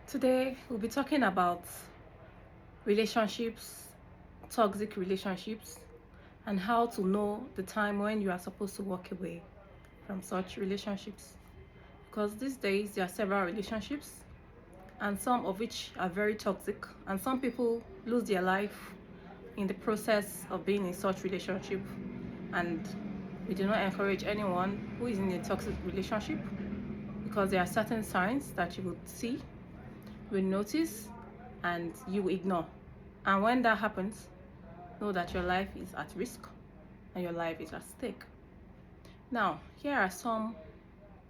Today, we'll be talking about relationships, toxic relationships, and how to know the time when you are supposed to walk away from such relationships. Because these days, there are several relationships, and some of which are very toxic, and some people lose their life in the process of being in such relationship. And we do not encourage anyone who is in a toxic relationship because there are certain signs that you would see, will notice, and you will ignore. And when that happens, know that your life is at risk and your life is at stake. Now, here are some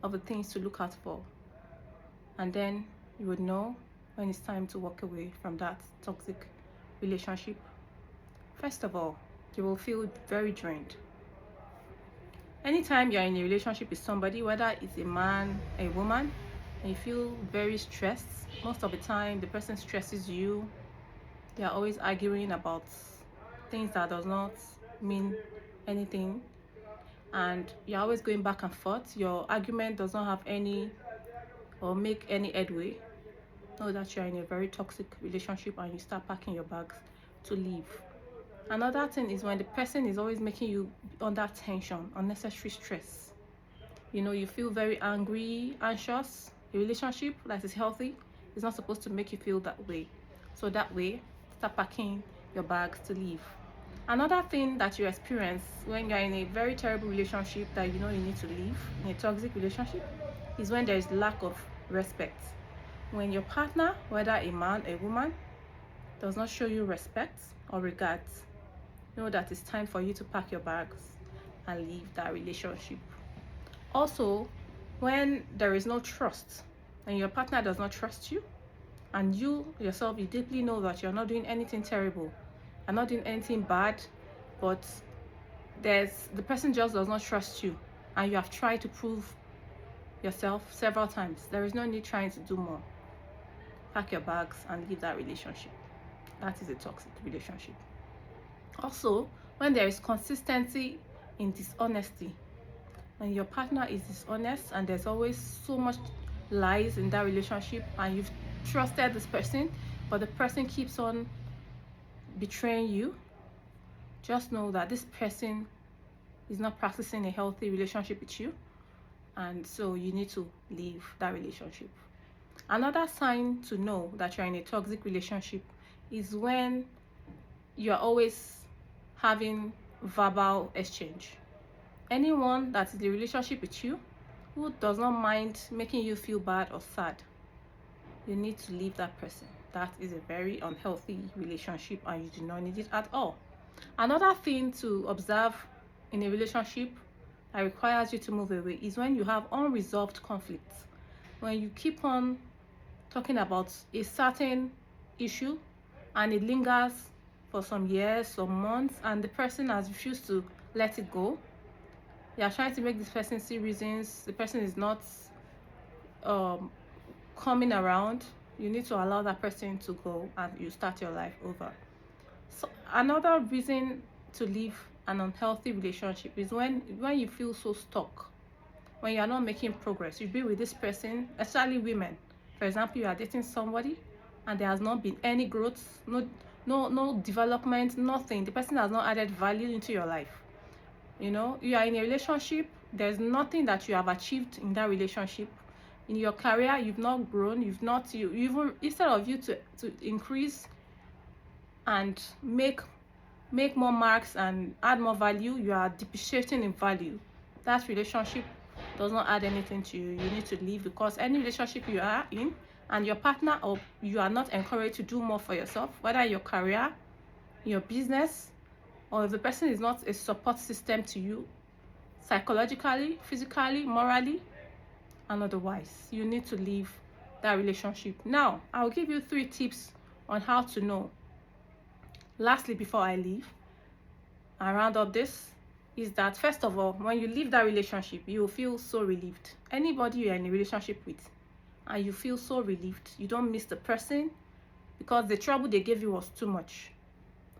of the things to look out for, and then you would know when it's time to walk away from that toxic relationship. First of all, you will feel very drained. Anytime you're in a relationship with somebody, whether it's a man, a woman, and you feel very stressed, most of the time the person stresses you. They are always arguing about things that does not mean anything, and you're always going back and forth. Your argument does not have any or make any headway. Know that you're in a very toxic relationship and you start packing your bags to leave. Another thing is when the person is always making you under tension, unnecessary stress. You feel very angry, anxious. A relationship that is healthy is not supposed to make you feel that way. So that way, start packing your bags to leave. Another thing that you experience when you're in a very terrible relationship that you know you need to leave, in a toxic relationship, is when there is lack of respect. When your partner, whether a man, a woman, does not show you respect or regard, know that it's time for you to pack your bags and leave that relationship. Also, when there is no trust and your partner does not trust you, and you yourself, you deeply know that you're not doing anything terrible, you're not doing anything bad, but the person just does not trust you, and you have tried to prove yourself several times, there is no need trying to do more. Pack your bags and leave that relationship. That is a toxic relationship. Also, when there is consistency in dishonesty, when your partner is dishonest and there's always so much lies in that relationship and you've trusted this person, but the person keeps on betraying you, just know that this person is not practicing a healthy relationship with you, and so you need to leave that relationship. Another sign to know that you're in a toxic relationship is when you're always having verbal exchange. Anyone that is in a relationship with you who does not mind making you feel bad or sad, you need to leave that person. That is a very unhealthy relationship and you do not need it at all. Another thing to observe in a relationship that requires you to move away is when you have unresolved conflicts. When you keep on talking about a certain issue and it lingers for some years, some months, and the person has refused to let it go. You are trying to make this person see reasons. The person is not coming around. You need to allow that person to go and you start your life over. So another reason to leave an unhealthy relationship is when you feel so stuck, when you are not making progress. You be with this person, especially women. For example, you are dating somebody and there has not been any growth, no development, nothing. The person has not added value into your life. You are in a relationship, there's nothing that you have achieved in that relationship. In your career, you've not grown, you even, instead of you to increase and make more marks and add more value, you are depreciating in value. That relationship does not add anything to you. You need to leave, because any relationship you are in and your partner or you are not encouraged to do more for yourself, whether your career, your business, or if the person is not a support system to you psychologically, physically, morally, and otherwise, you need to leave that relationship. Now, I'll give you 3 tips on how to know. Lastly, before I leave and round up this, is that first of all, when you leave that relationship, you will feel so relieved. Anybody you're in a relationship with and you feel so relieved, you don't miss the person because the trouble they gave you was too much,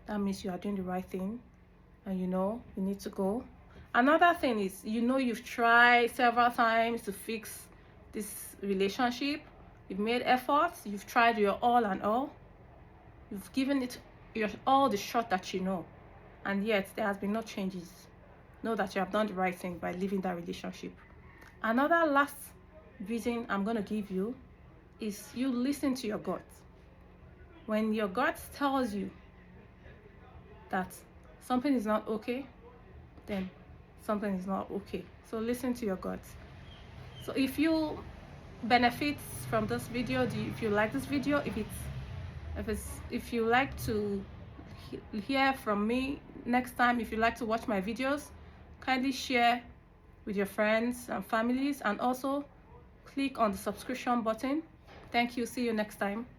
that means you are doing the right thing and you need to go. Another thing is, you've tried several times to fix this relationship You've made efforts, you've tried your all and all, you've given it your all the shot that you know, and yet there has been no changes. Know that you have done the right thing by leaving that relationship. Another last reason I'm going to give you is you listen to your gut. When your gut tells you that something is not okay, then something is not okay. So listen to your gut. So if you benefit from this video, if you like this video, if you like to hear from me next time, if you like to watch my videos, kindly share with your friends and families, and also click on the subscription button. Thank you. See you next time.